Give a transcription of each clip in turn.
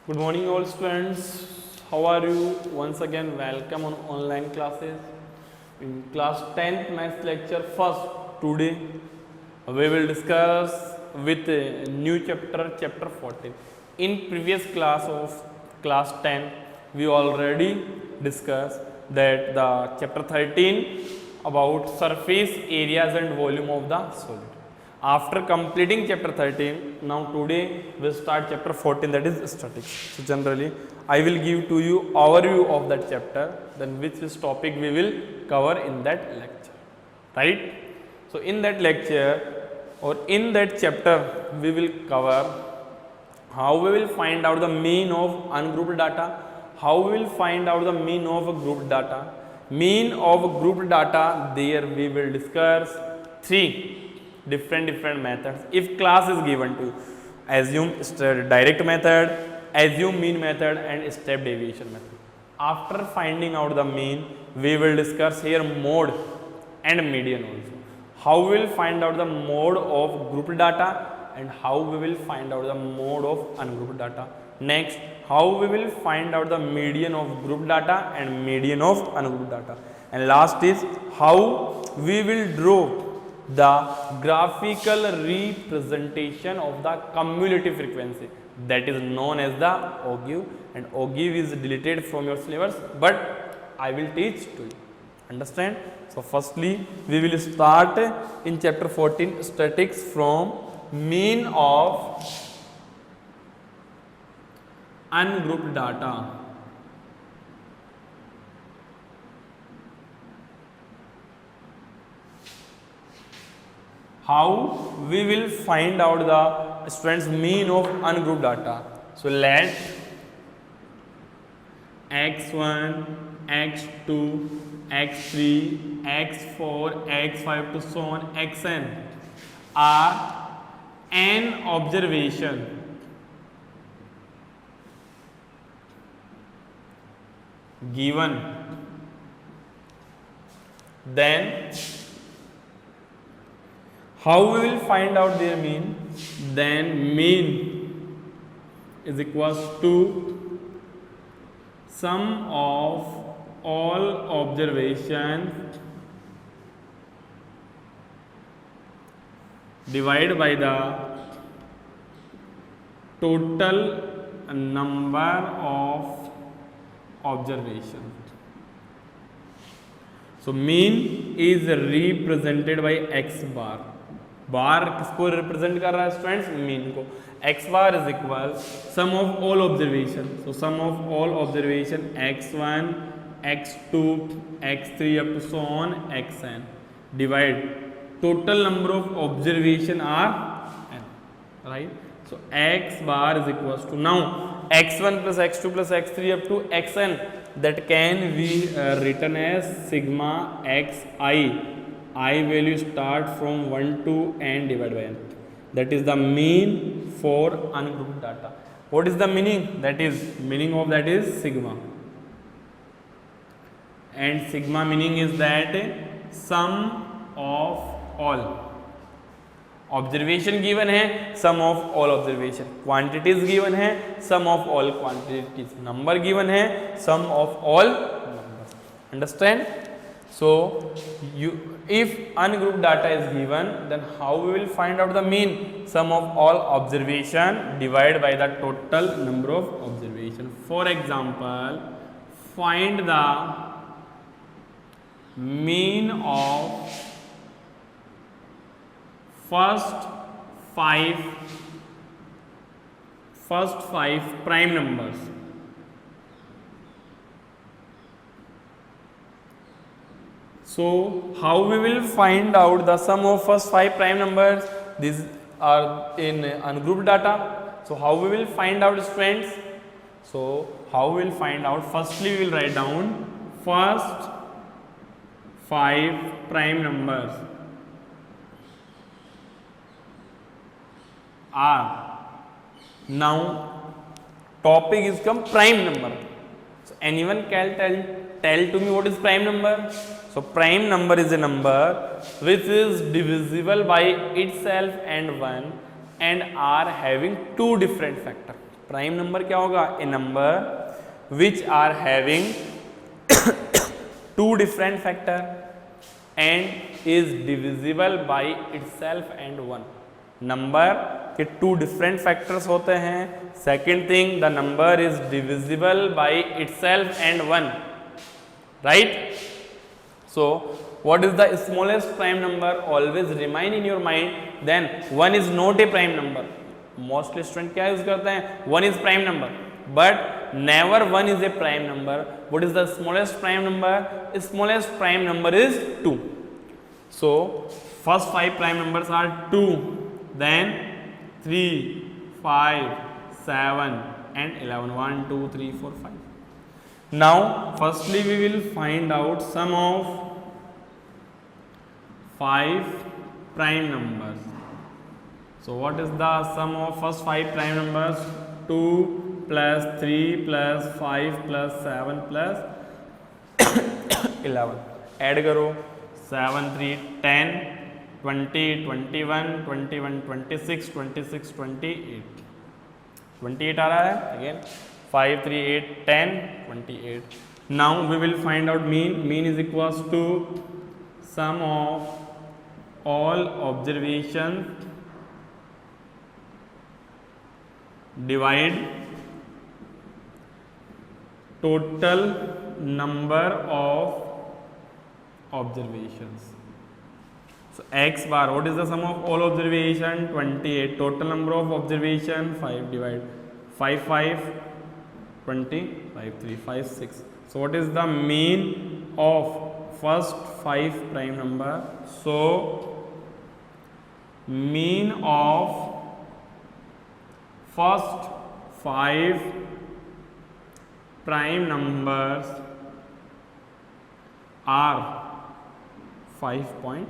Good morning, all students. How are you? Once again, welcome on online classes. In class 10th maths lecture first, today we will discuss with a new chapter, chapter 14. In previous class of class 10, we already discussed that the chapter 13 about surface areas and volume of the solid. After completing chapter 13, now today we start chapter 14, that is statics. So generally I will give to you overview of that chapter, then which is topic we will cover in that lecture, right? So in that lecture or in that chapter we will cover how we will find out the mean of ungrouped data, how we will find out the mean of grouped data. Mean of grouped data, there we will discuss three different methods. If class is given to you, assume direct method, assume mean method and step deviation method. After finding out the mean, we will discuss here mode and median also. How we will find out the mode of grouped data and how we will find out the mode of ungrouped data. Next, how we will find out the median of grouped data and median of ungrouped data. And last is how we will draw the graphical representation of the cumulative frequency, that is known as the ogive, and ogive is deleted from your syllabus, but I will teach to you. Understand? So firstly we will start in chapter 14 statics from mean of ungrouped data. How we will find out the students mean of ungrouped data. So let x1, x2, x3, x4, x5 to so on xn are n observation given, then how we will find out their mean? Then mean is equals to sum of all observations divided by the total number of observations. So mean is represented by x bar. बार किसको represent कर रहा है students? Mean को. X bar is equal sum of all observation. So sum of all observation x1, x2, x3 up to so on xn divide total number of observation are n, right? So x bar is equals to now x1 plus x2 plus x3 up to xn, that can be written as sigma xi. I value start from 1 to n divided by n. That is the mean for ungrouped data. What is the meaning? That is meaning of that is sigma. And sigma meaning is that sum of all observation given है, sum of all observation. Quantities given है, sum of all quantities. Number given है, sum of all numbers. Understand? So if ungrouped data is given, then how we will find out the mean? Sum of all observation divided by the total number of observation. For example, find the mean of first five prime numbers. So how we will find out the sum of first five prime numbers? These are in ungrouped data. So how we will find out, students? So how we will find out? Firstly we will write down first five prime numbers are. Now topic is come prime number. So anyone can tell to me what is prime number? So prime number is a number which is divisible by itself and 1 and are having two different factors. Prime number क्या होगा? A number which are having two different factor and is divisible by itself and one. Number के two different factors होते हैं। Second thing, the number is divisible by itself and one, right? So what is the smallest prime number? Always remain in your mind, then 1 is not a prime number. Mostly student क्या use करते हैं? 1 is prime number, but never 1 is a prime number. What is the smallest prime number? Smallest prime number is 2. So first 5 prime numbers are 2, then 3, 5, 7 and 11. 1, 2, 3, 4, 5. Now firstly we will find out sum of 5 prime numbers. So what is the sum of first 5 prime numbers? 2 plus 3 plus 5 plus 7 plus 11. Add करो 7 3 10 20 21 21 26 26 28 28 आ रहा है again 5 3 8 10 28. Now we will find out mean. Mean is equals to sum of all observations divide total number of observations. So x bar, what is the sum of all observation? 28. Total number of observation 5 divide 5 5 20 5 3 5 6. So what is the mean of first 5 prime number? So mean of first 5 prime numbers are 5.6.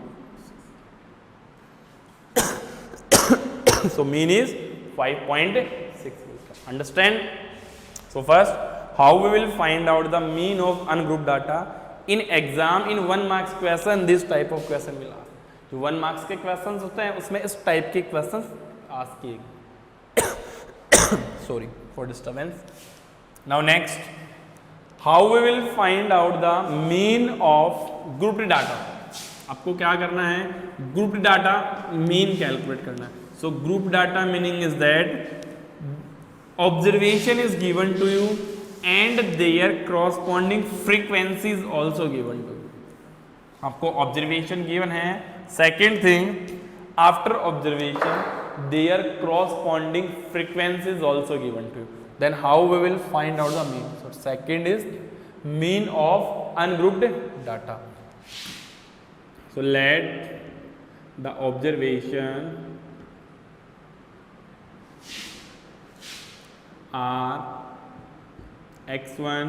So mean is 5.6. Understand? So first, how we will find out the mean of ungrouped data? In exam, in 1 marks question, this type of question will ask. जो 1 marks के questions होते हैं उसमें इस type के questions ask किए गए. Sorry for disturbance. Now next, how we will find out the mean of grouped data? आपको क्या करना है? grouped data mean calculate करना है. So grouped data meaning is that observation is given to you and their corresponding frequency is also given to you. आपको observation given है. Second thing, after observation their corresponding frequency is also given to you. Then how we will find out the mean? So second is mean of ungrouped data. So let the observation are x1,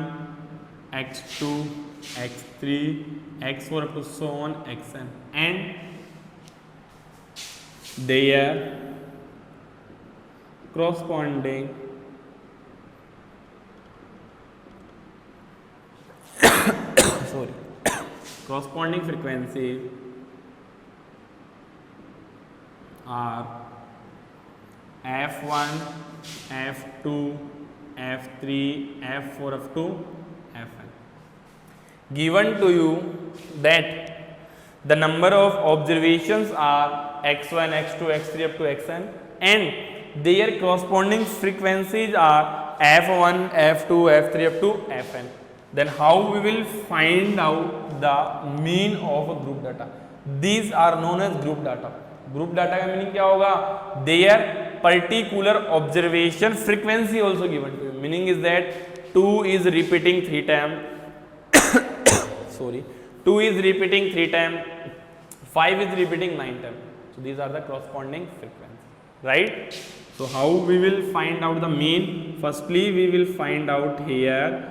x2, x3, x4 up to so on xn, and their corresponding corresponding frequency are f1, f2, f3, f4 up to fn. Given to you that the number of observations are x1, x2, x3 up to xn, and their corresponding frequencies are f1, f2, f3 up to fn. Then how we will find out the mean of a group data? These are known as group data. Group data का meaning क्या होगा? Their particular observation frequency also given to you. Meaning is that 2 is repeating 3 times. Sorry, 2 is repeating 3 times. 5 is repeating 9 times. So these are the corresponding frequencies, right? So how we will find out the mean? Firstly, we will find out here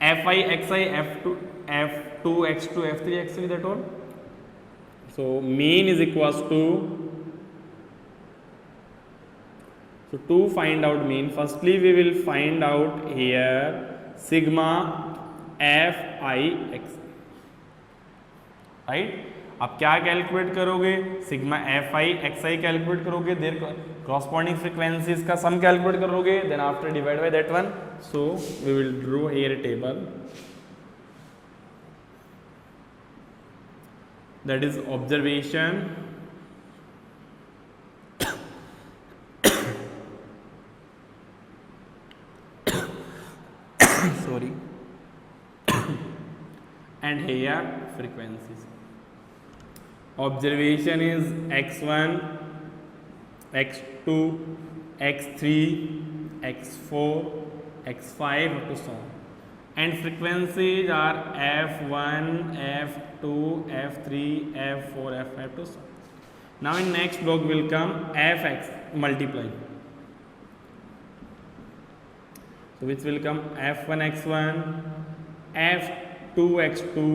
fi, xi, f2, x2, f3, x3, that all. So mean is equals to, so to find out mean, firstly we will find out here sigma fi x, right? आप क्या calculate करोगे, sigma f i x i calculate करोगे, there corresponding frequencies का sum calculate करोगे, then after divide by that one. So we will draw here a table that is observation sorry and here frequencies. Observation is x1, x2, x3, x4, x5 up to so on, and frequencies are f1, f2, f3, f4, f5 to so on. Now in next block will come fx multiply, so which will come f1 x1, f2 x2,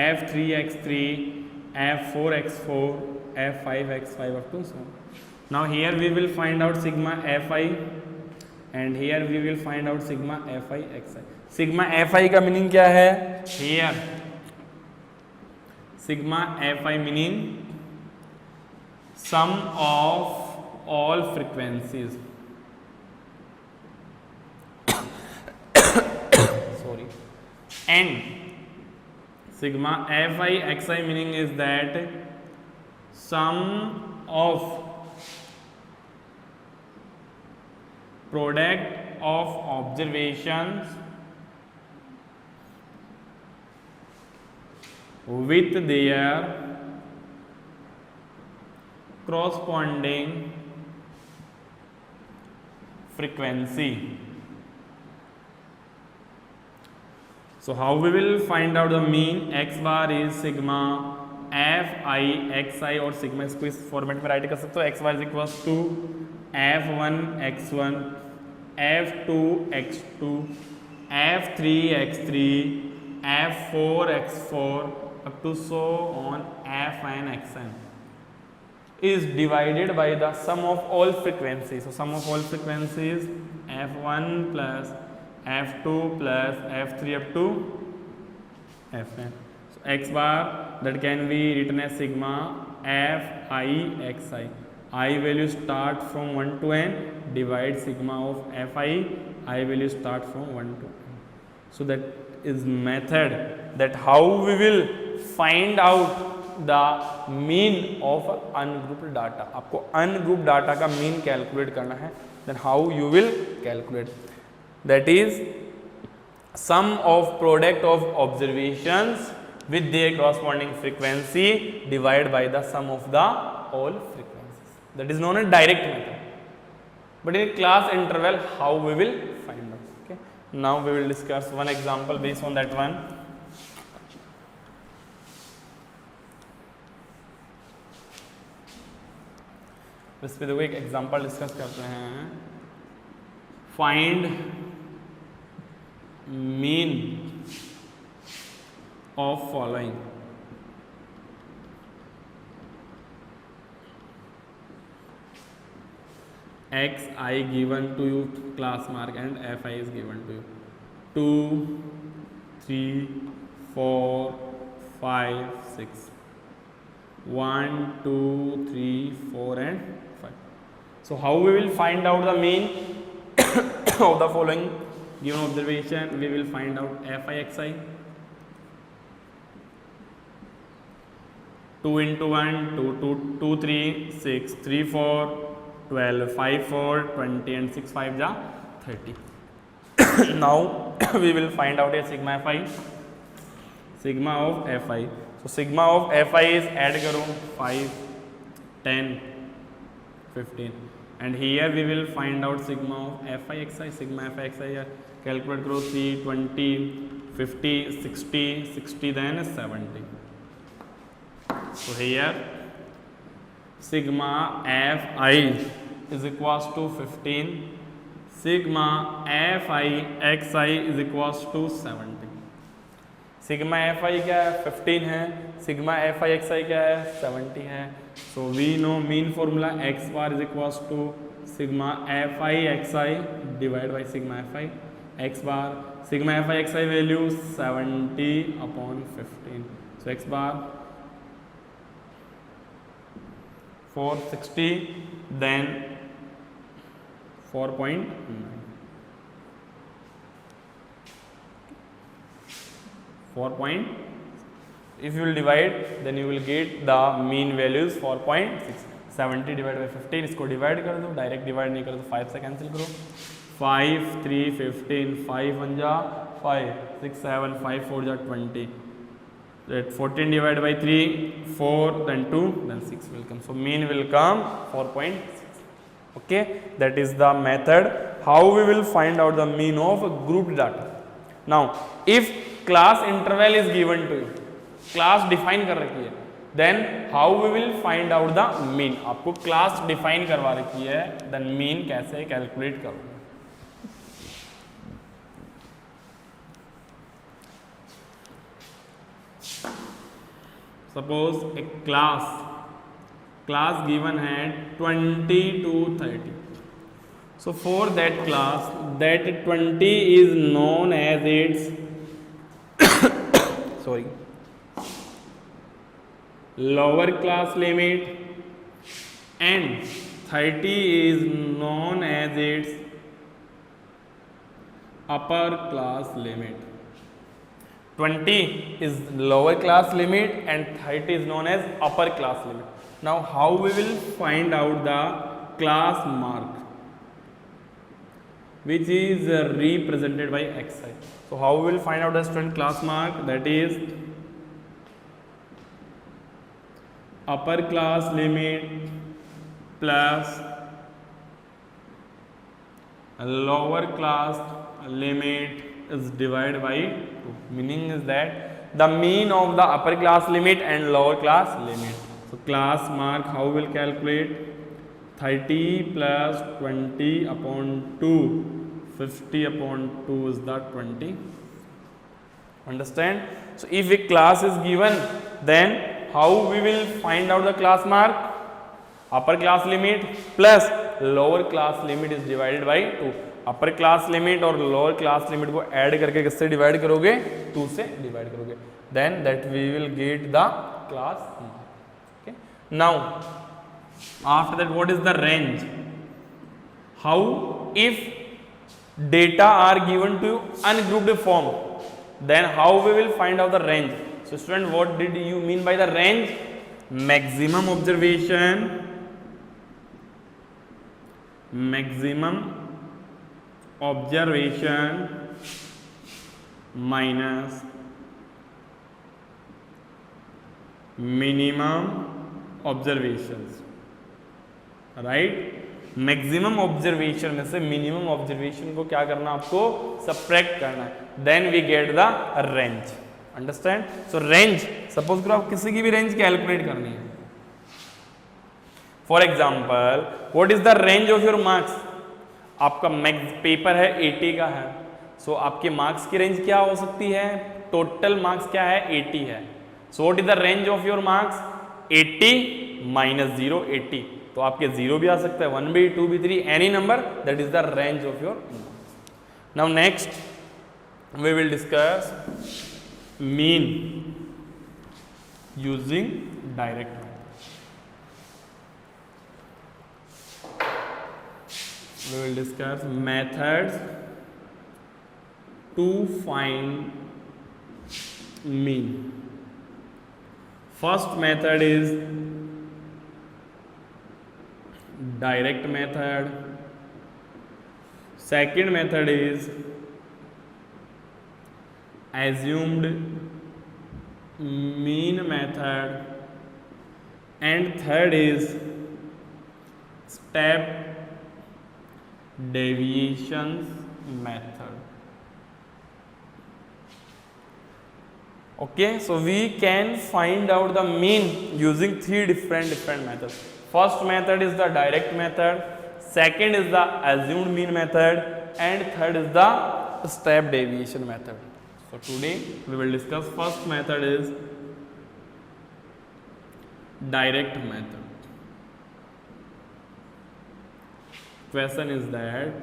f3 x3, f4 x4, f5 x5 up to so on. Now here we will find out sigma fi and here we will find out sigma fi xi. Sigma fi का meaning क्या है? Here sigma fi meaning sum of all frequencies. Sorry. And sigma fi xi meaning is that sum of product of observations with their corresponding frequency. So how we will find out the mean? X bar is sigma f I x I और sigma इसको इस format में right कर सकते हो. X bar is equals to f1 x1, f2 x2, f3 x3, f4 x4 up to so on fn xn is divided by the sum of all frequencies. So sum of all frequencies f1 plus f2 plus f3 up to fn. So x bar that can be written as sigma f I x I. I value start from 1 to n, divide sigma of fi, I value start from 1 to n. So that is method that how we will find out the mean of ungrouped data. आपको ungrouped data का mean calculate करना है. Then how you will calculate? That is sum of product of observations with their corresponding frequency divided by the sum of the all frequencies. That is known as direct method. But in class interval, how we will find out? Okay. Now we will discuss one example based on that one. इस पे देखो एक example discuss करते हैं. Find mean of following. x I given to you class mark and f I is given to you 2, 3, 4, 5, 6, 1, 2, 3, 4 and 5. So how we will find out the mean of the following given observation? We will find out f I x I. 2 into 1, 2, 3, 6, 3, 4, 12, 5, 4, 20 and 6, 5 ja 30. Now we will find out a sigma fi, sigma of fi. So sigma of fi is add करो 5, 10, 15 and here we will find out sigma of fi xi. Sigma fi xi here calculate करो 3, 20, 50, 60, 60 then 70. So here sigma fi is equals to 15, sigma fi xi is equals to 70. Sigma f i क्या है 15 है, sigma f i x i क्या है 70 है. So we know mean formula x bar is equals to sigma f i x i divide by sigma f i x bar. Sigma f i x i value 70 upon 15. So x bar 460, then 4.9. If you will divide, then you will get the mean value is 4.6. 70 divided by 15, इसको divide कर दो, direct divide नहीं करो तो 5 से cancel करो. 5 3 15, 5 1 जा 5, 6 7, 5 4 जा 20. That 14 divided by 3, 4, then 2, then 6 will come. So mean will come 4.6. Okay, that is the method how we will find out the mean of grouped data. Now, if class interval is given to you, class define कर रखी है, then how we will find out the mean. आपको class define करवा रखी है, then mean कैसे calculate करोगे. Suppose a class given है 20 to 30. So for that class, that 20 is known as its sorry, lower class limit, and 30 is known as its upper class limit. 20 is lower class limit and 30 is known as upper class limit. Now how we will find out the class mark, which is represented by xi. So how we will find out the student class mark, that is upper class limit plus lower class limit is divided by 2. Meaning is that the mean of the upper class limit and lower class limit. So class mark how we will calculate, 30 plus 20 upon 2, 50 upon 2 is the 20. Understand? So if a class is given, then how we will find out the class mark? Upper class limit plus lower class limit is divided by 2. Upper class limit और lower class limit को add करके किससे divide करोगे, 2 से divide करोगे, then that we will get the class mark. Okay, now after that what is the range, how if data are given to ungrouped form, then how we will find out the range. So student, what did you mean by the range? Maximum observation, minus minimum observations, right. Maximum observation में से minimum observation को क्या करना, आपको subtract करना है, then we get the range. Understand? So range, suppose करो आप किसी की भी रेंज कैलकुलेट करनी है. For example, what is the range of your marks? आपका पेपर है 80 का है, सो आपके मार्क्स की रेंज क्या हो सकती है? टोटल मार्क्स क्या है? 80 है. So what is the range of your marks? 80 minus 0, 80. तो आपके 0 भी आ सकता है, 1 भी, 2 भी, 3, any number, that is the range of your marks. Now next we will discuss mean using direct. We will discuss methods to find mean. First method is direct method. Second method is assumed mean method, and third is step deviations method. Okay, so we can find out the mean using 3 different methods. First method is the direct method, second is the assumed mean method, and third is the step deviation method. So today we will discuss first method is direct method. Question is that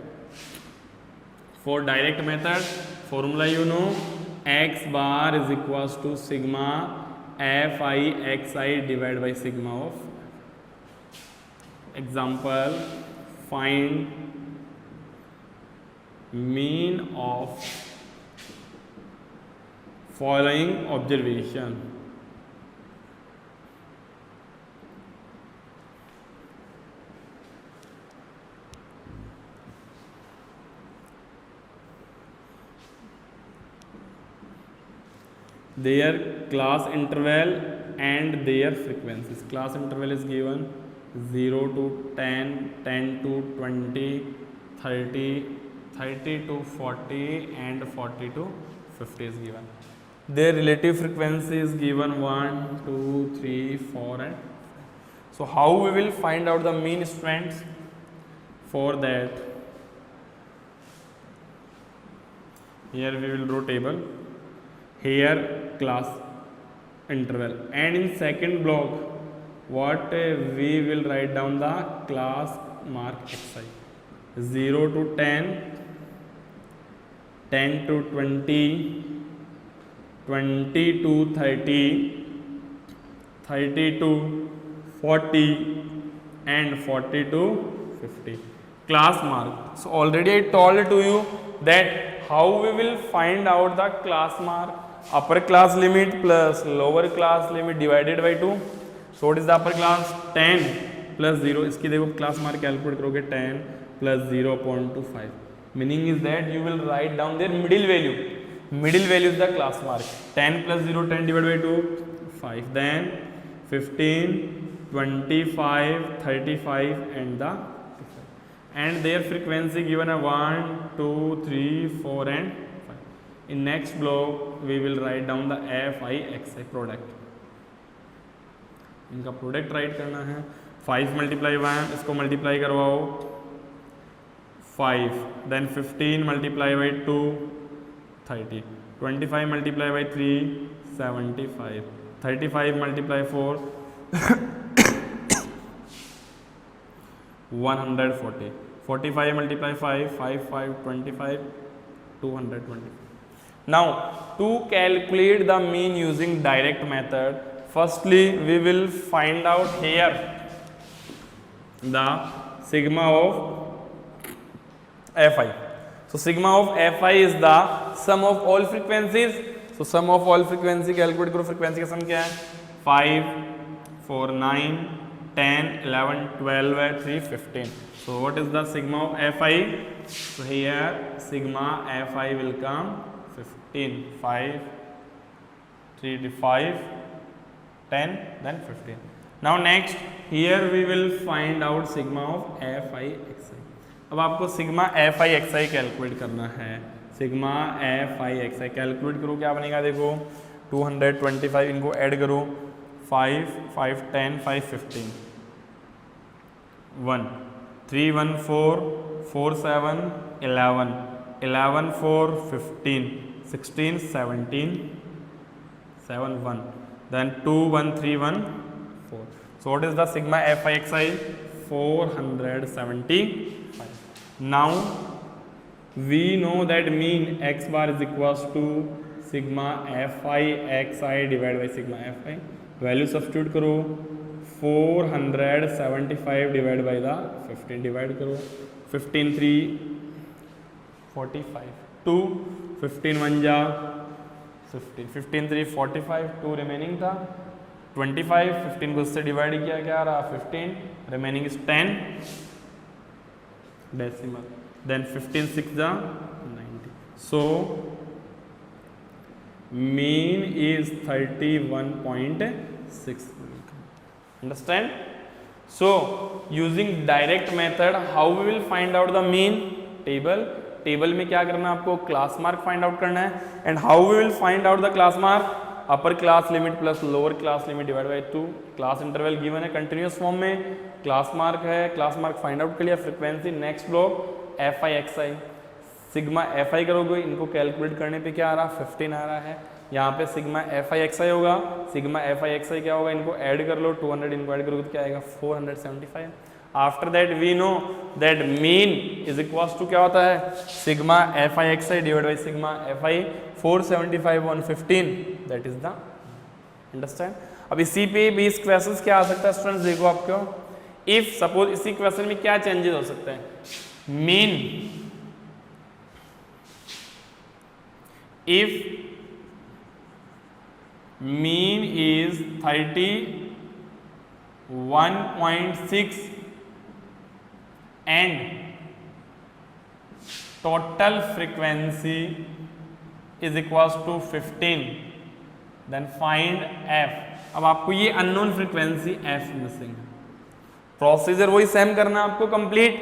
for direct method, formula you know, x bar is equals to sigma fi xi divided by sigma of. Example, find mean of following observation. their class interval and their frequencies. Class interval is given 0 to 10, 10 to 20, 30, 30 to 40 and 40 to 50 is given. Their relative frequency is given 1, 2, 3, 4 and 5. So how we will find out the mean students? For that, here we will draw table. Here class interval, and in second block what we will write down the class mark xi. 0 to 10, 10 to 20, 20 to 30, 30 to 40 and 40 to 50. Class mark. So already I told to you that how we will find out the class mark. Upper class limit plus lower class limit divided by 2. So what is the upper class? 10 plus 0. इसकी देखो class mark calculate करोगे 10 plus 0.25. Meaning is that you will write down their middle value. Middle value is the class mark. 10 plus 0, 10 divided by 2, 5. Then 15, 25, 35 and the 55. And their frequency given a 1, 2, 3, 4 and 5. In next block we will write down the fi xi product. इनका product right करना है. 5 multiply 1, इसको multiply करवाओ 5, then 15 multiply by 2 30, 25 multiply by 3 75, 35 multiply 4 140, 45 multiply 5 5 5 25 220. Now to calculate the mean using direct method, firstly we will find out here the sigma of fi. So sigma of fi is the sum of all frequencies. So sum of all frequency calculate करो. frequency का sum क्या है? 5 4 9 10 11 12 3 15. So what is the sigma of fi? So here sigma fi will come 15, 5 3 to 5 10 then 15. Now next here we will find out sigma of fi xi. अब आपको sigma fi xi calculate करना है. sigma fi xi calculate करो, क्या बनेगा देखो 225, इनको add करो 5 5 10 5 15 1 3 1 4 4 7 11 11 4 15 16 17 7 1, then 2 1 3 1 4. So what is the sigma fi xi? 475. Now we know that mean x bar is equals to sigma fi xi divided by sigma fi. Value substitute करो 475 divided by the 15, divide करो 15 3 45 2 15 1 जा 15 15 3 45 2 remaining था 25 15 को इससे divide किया, क्या आ रहा 15, remaining is 10 decimal, then 15 6 जा 90. So mean is 31.6. Understand? So using direct method how we will find out the mean? Table में क्या करना है आपको? क्लास मार्क फाइंड आउट करना है. And how we will find out the class mark? Upper class limit plus lower class limit divide by 2. Class interval given है continuous form में, class mark है, क्लास मार्क फाइंड आउट कर लिया. Frequency next block f i x i, sigma f i करोगे, इनको calculate करने पे क्या आ रहा 15 आ रहा है. यहाँ पे सिग्मा एफ आई एक्स आई होगा, sigma f i x i क्या होगा, इनको ऐड कर लो 200, इनको ऐड करोगे तो क्या आएगा 475. After that we know that mean is equals to क्या होता है sigma f i x i divide by sigma f i 475 on 15, that is the understand. अब इसी पे 20 क्वेश्चंस क्या आ सकता है स्टूडेंट्स, देखो आपको इफ सपोज इसी क्वेश्चन में क्या चेंजेस हो सकते हैं, mean if mean is 31.6 and total frequency is equals to 15, then find f। अब आपको ये unknown frequency f missing, procedure वही सेम करना आपको कंप्लीट।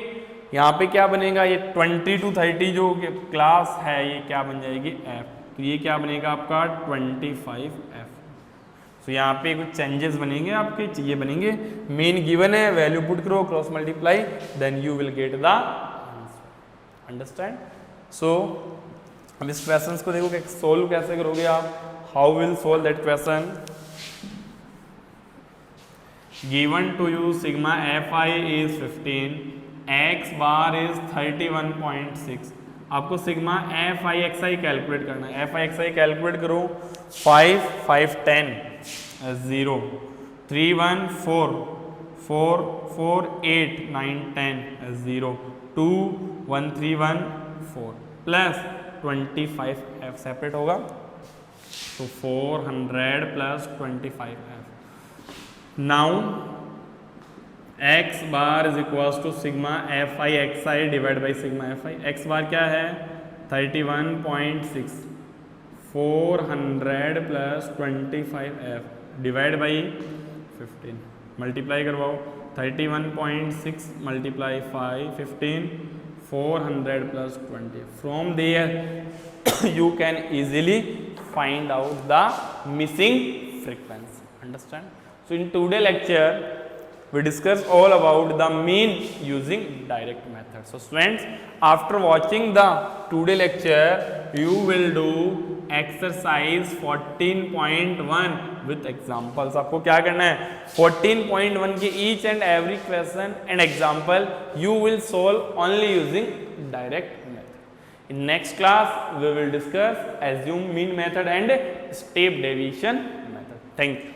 यहाँ पे क्या बनेगा, ये 20 to 30 जो क्लास है ये क्या बन जाएगी f, तो ये क्या बनेगा आपका 25f। तो यहाँ पे कुछ चेंजेस बनेंगे आपके, ये बनेंगे मेन गिवन है, वैल्यू पुट करो, cross multiply, then you will get the answer. Understand? So अब इस क्वेश्चन को देखो कि सोल्व कैसे करोगे आप, how will solve that question. Given to you sigma fi is 15, x bar is 31.6। आपको सिग्मा fi xi कैलकुलेट करना है, fi xi कैलकुलेट करो, 5 5 10 0 3 1 4 4 4 8 9 10 0 2 1 3 1 4 प्लस 25f सेपरेट होगा, तो 400 plus 25f। Now x bar is equals to sigma fi xi divide by sigma fi। x bar क्या है 31.6, 400 plus 25f divide by 15, multiply करवाओ, 31.6 multiply 15 400 plus 20। From there you can easily find out the missing frequency। Understand? So in today lecture we discuss all about the mean using direct method। So students, after watching the today lecture you will do exercise 14.1 with examples। आपको क्या करना है, 14.1 के each and every question and example you will solve only using direct method। In next class we will discuss assume mean method and step deviation method। Thank you।